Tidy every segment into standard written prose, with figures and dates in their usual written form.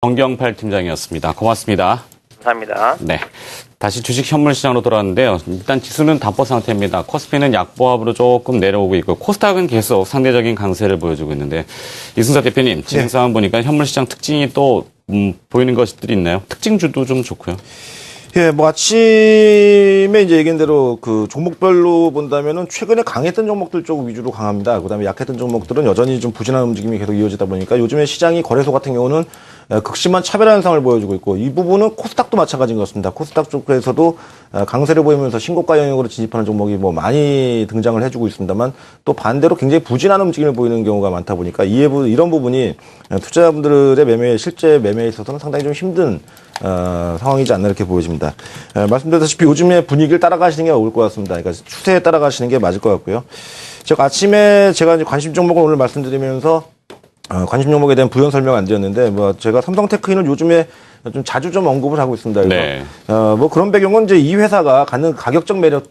정경팔 팀장이었습니다. 고맙습니다. 감사합니다. 네. 다시 주식 현물 시장으로 돌아왔는데요. 일단 지수는 담보 상태입니다. 코스피는 약보합으로 조금 내려오고 있고 코스닥은 계속 상대적인 강세를 보여주고 있는데 이승섭 대표님 진행 상황 보니까 현물 시장 특징이 또 보이는 것들이 있나요? 특징주도 좀 좋고요. 예, 뭐 아침에 이제 얘기한 대로 그 종목별로 본다면은 최근에 강했던 종목들 쪽 위주로 강합니다. 그다음에 약했던 종목들은 여전히 좀 부진한 움직임이 계속 이어지다 보니까 요즘에 시장이 거래소 같은 경우는 극심한 차별 현상을 보여주고 있고 이 부분은 코스닥도 마찬가지인 것 같습니다. 코스닥 쪽에서도 강세를 보이면서 신고가 영역으로 진입하는 종목이 뭐 많이 등장을 해주고 있습니다만 또 반대로 굉장히 부진한 움직임을 보이는 경우가 많다 보니까 이런 부분이 투자자분들의 실제 매매에 있어서는 상당히 좀 힘든 상황이지 않나 이렇게 보여집니다. 말씀드렸다시피 요즘에 분위기를 따라가시는 게 옳을 것 같습니다. 그러니까 추세에 따라가시는 게 맞을 것 같고요. 아침에 제가 이제 관심 종목을 오늘 말씀드리면서 관심 종목에 대한 부연 설명 안 드렸는데 뭐 제가 삼성테크인을 요즘에 좀 자주 좀 언급을 하고 있습니다. 그래서 네. 뭐 그런 배경은 이제 이 회사가 갖는 가격적 메리트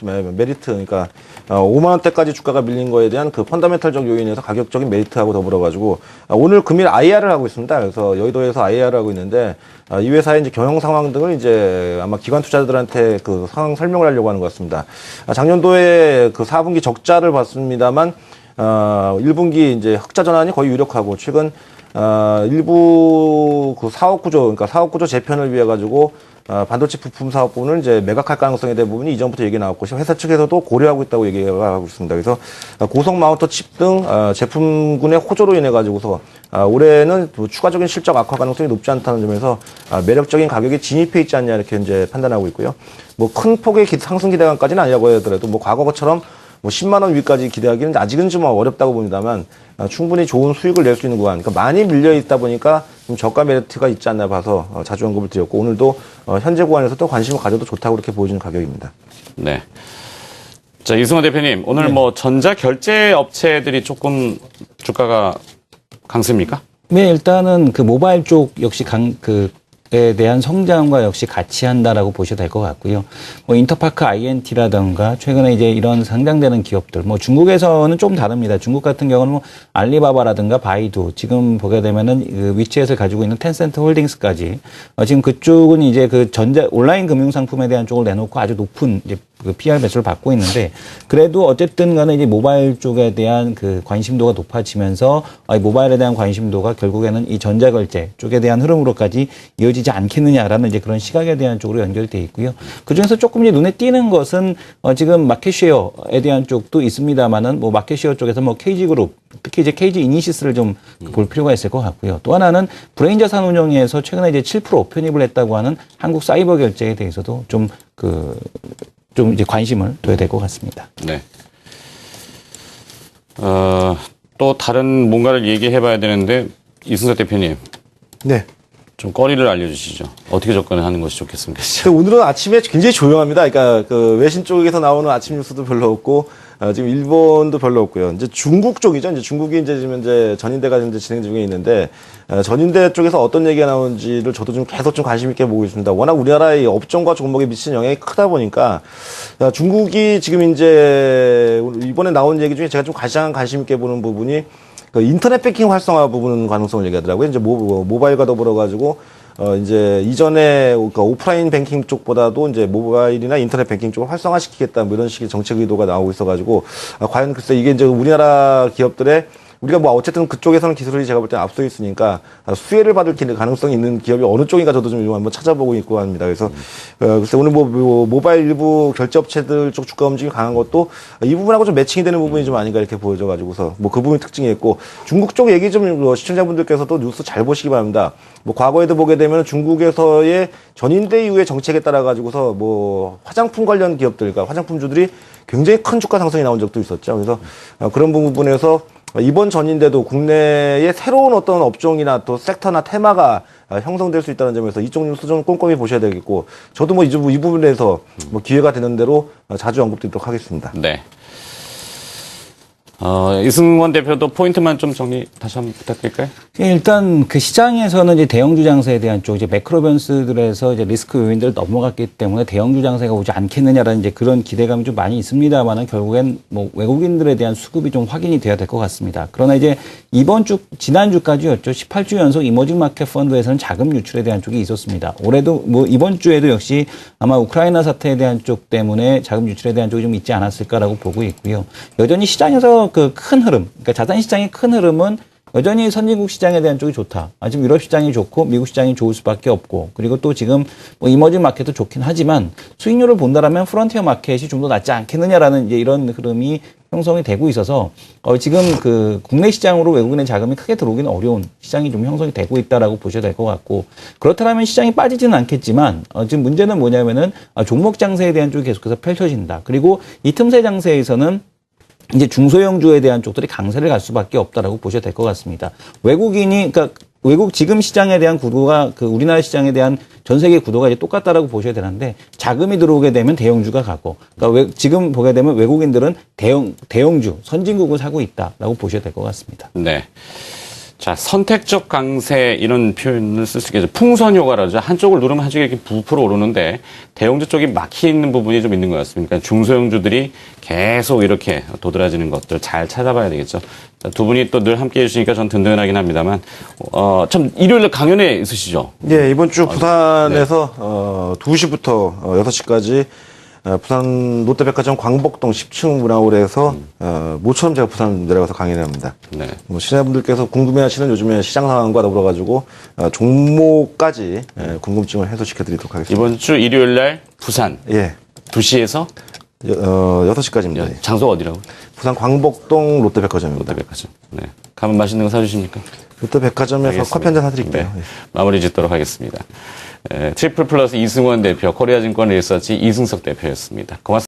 그러니까 5만 원대까지 주가가 밀린 거에 대한 그 펀더멘털적 요인에서 가격적인 메리트하고 더불어 가지고 오늘 금일 IR을 하고 있습니다. 그래서 여의도에서 IR을 하고 있는데 이 회사의 이제 경영 상황 등을 이제 아마 기관 투자자들한테 그 상황 설명을 하려고 하는 것 같습니다. 작년도에 그 4분기 적자를 봤습니다만 1분기 이제 흑자 전환이 거의 유력하고 최근 일부 그 사업 구조 재편을 위해 가지고 반도체 부품 사업 부분을 이제 매각할 가능성에 대한 부분이 이전부터 얘기 나왔고 회사 측에서도 고려하고 있다고 얘기하고 있습니다. 그래서 고속 마운터 칩 등 제품군의 호조로 인해 가지고서 올해는 추가적인 실적 악화 가능성이 높지 않다는 점에서 매력적인 가격에 진입해 있지 않냐 이렇게 이제 판단하고 있고요. 뭐 큰 폭의 상승 기대감까지는 아니라고 하더라도 뭐 과거처럼 뭐 10만 원 위까지 기대하기는 아직은 좀 어렵다고 봅니다만 충분히 좋은 수익을 낼 수 있는 구간, 그러니까 많이 밀려 있다 보니까 좀 저가 메리트가 있지 않나 봐서 자주 언급을 드렸고 오늘도 현재 구간에서도 관심을 가져도 좋다고 이렇게 보여지는 가격입니다. 네. 자, 이승호 대표님, 오늘 뭐 전자 결제 업체들이 조금 주가가 강세입니까? 네, 일단은 그 모바일 쪽 역시 에 대한 성장과 역시 같이 한다라고 보셔도 될 것 같고요. 뭐 인터파크 INT라든가 최근에 이제 이런 상장되는 기업들, 뭐 중국에서는 좀 다릅니다. 중국 같은 경우는 뭐 알리바바라든가 바이두, 지금 보게 되면은 그 위챗을 가지고 있는 텐센트 홀딩스까지 지금 그쪽은 이제 그 온라인 금융 상품에 대한 쪽을 내놓고 아주 높은 이제 그 PR 배수를 받고 있는데 그래도 어쨌든 간에 이제 모바일 쪽에 대한 그 관심도가 높아지면서 이 모바일에 대한 관심도가 결국에는 이 전자결제 쪽에 대한 흐름으로까지 이어지지 않겠느냐라는 이제 그런 시각에 대한 쪽으로 연결돼 있고요. 그중에서 조금 이제 눈에 띄는 것은 지금 마켓쉐어에 대한 쪽도 있습니다만은 뭐 마켓쉐어 쪽에서 뭐 KG그룹 특히 이제 KG 이니시스를 좀 볼 필요가 있을 것 같고요. 또 하나는 브레인 자산운용에서 최근에 이제 7% 편입을 했다고 하는 한국 사이버 결제에 대해서도 좀 이제 관심을 둬야 될 것 같습니다. 네. 또 다른 뭔가를 얘기해 봐야 되는데, 이승섭 대표님. 네. 좀 거리를 알려주시죠. 어떻게 접근을 하는 것이 좋겠습니까? 오늘은 아침에 굉장히 조용합니다. 그러니까 그 외신 쪽에서 나오는 아침 뉴스도 별로 없고, 지금 일본도 별로 없고요. 이제 중국 쪽이죠. 이제 중국이 지금 전인대가 이제 진행 중에 있는데, 전인대 쪽에서 어떤 얘기가 나오는지를 저도 좀 계속 좀 관심 있게 보고 있습니다. 워낙 우리나라의 업종과 종목에 미치는 영향이 크다 보니까, 중국이 지금 이제 이번에 나온 얘기 중에 제가 좀 가장 관심 있게 보는 부분이 그 인터넷 뱅킹 활성화 부분 가능성을 얘기하더라고요. 이제 모바일과 더불어 가지고 이제 이전에 그러니까 오프라인 뱅킹 쪽보다도 이제 모바일이나 인터넷 뱅킹 쪽을 활성화시키겠다 뭐 이런 식의 정책 의도가 나오고 있어가지고 과연 글쎄 이게 이제 우리나라 기업들의 우리가 뭐 어쨌든 그쪽에서는 기술이 제가 볼 때 앞서 있으니까 수혜를 받을 가능성이 있는 기업이 어느 쪽인가 저도 좀 한번 찾아보고 있고 합니다. 그래서 글쎄 오늘 모바일 일부 결제업체들 쪽 주가 움직임이 강한 것도 이 부분하고 좀 매칭이 되는 부분이 좀 아닌가 이렇게 보여져가지고서 뭐 그 부분이 특징이 있고 중국 쪽 얘기 좀 시청자분들께서도 뉴스 잘 보시기 바랍니다. 뭐 과거에도 보게 되면 중국에서의 전인대 이후의 정책에 따라 가지고서 뭐 화장품 관련 기업들, 그러니까 화장품주들이 굉장히 큰 주가 상승이 나온 적도 있었죠. 그래서 그런 부분에서 이번 전인데도 국내의 새로운 어떤 업종이나 또 섹터나 테마가 형성될 수 있다는 점에서 이쪽 뉴스 좀 꼼꼼히 보셔야 되겠고 저도 뭐 이 부분에서 뭐 기회가 되는 대로 자주 언급드리도록 하겠습니다. 네. 이승원 대표도 포인트만 좀 정리 다시 한번 부탁드릴까요? 일단 그 시장에서는 이제 대형주 장세에 대한 쪽 이제 매크로 변수들에서 이제 리스크 요인들을 넘어갔기 때문에 대형주 장세가 오지 않겠느냐라는 이제 그런 기대감이 좀 많이 있습니다만은 결국엔 뭐 외국인들에 대한 수급이 좀 확인이 돼야 될 것 같습니다. 그러나 이제 이번 주 지난주까지였죠. 18주 연속 이머징 마켓 펀드에서는 자금 유출에 대한 쪽이 있었습니다. 올해도 뭐 이번 주에도 역시 아마 우크라이나 사태에 대한 쪽 때문에 자금 유출에 대한 쪽이 좀 있지 않았을까라고 보고 있고요. 여전히 시장에서 그 큰 흐름, 그러니까 자산 시장의 큰 흐름은 여전히 선진국 시장에 대한 쪽이 좋다. 지금 유럽 시장이 좋고 미국 시장이 좋을 수밖에 없고, 그리고 또 지금 뭐 이머징 마켓도 좋긴 하지만 수익률을 본다라면 프론티어 마켓이 좀 더 낫지 않겠느냐라는 이제 이런 흐름이 형성이 되고 있어서 지금 그 국내 시장으로 외국인의 자금이 크게 들어오기는 어려운 시장이 좀 형성이 되고 있다라고 보셔야 될 것 같고, 그렇다면 시장이 빠지지는 않겠지만 지금 문제는 뭐냐면은 종목 장세에 대한 쪽이 계속해서 펼쳐진다. 그리고 이 틈새 장세에서는 이제 중소형주에 대한 쪽들이 강세를 갈 수밖에 없다라고 보셔야 될 것 같습니다. 그러니까 외국 지금 시장에 대한 구도가 그 우리나라 시장에 대한 전 세계 구도가 이제 똑같다라고 보셔야 되는데, 자금이 들어오게 되면 대형주가 가고, 그러니까 지금 보게 되면 외국인들은 대형주 선진국을 사고 있다라고 보셔야 될 것 같습니다. 네. 자, 선택적 강세 이런 표현을 쓸 수 있겠죠. 풍선 효과라죠. 한쪽을 누르면 한쪽이 이렇게 부풀어 오르는데 대형주 쪽이 막히는 부분이 좀 있는 것 같습니다. 그러니까 중소형주들이 계속 이렇게 도드라지는 것들 잘 찾아봐야 되겠죠. 자, 두 분이 또 늘 함께 해주시니까 전 든든하긴 합니다만, 참 일요일 날강연회 있으시죠? 예, 이번 주 부산에서 2시부터 6시까지 부산 롯데백화점 광복동 10층 문화홀에서 모처럼 제가 부산 내려가서 강연을 합니다. 네. 뭐 시청자분들께서 궁금해하시는 요즘에 시장 상황과 더불어 가지고 종목까지 궁금증을 해소시켜드리도록 하겠습니다. 이번 주 일요일 날 부산 예, 2시에서 6시까지입니다. 장소가 어디라고? 부산 광복동 롯데백화점입니다. 롯데백화점. 네. 가면 맛있는 거 사주십니까? 롯데백화점에서 알겠습니다. 커피 한잔 사드릴게요. 네. 예. 마무리 짓도록 하겠습니다. 트리플 플러스 이승원 대표, 코리아증권 리서치 이승석 대표였습니다. 고맙습니다.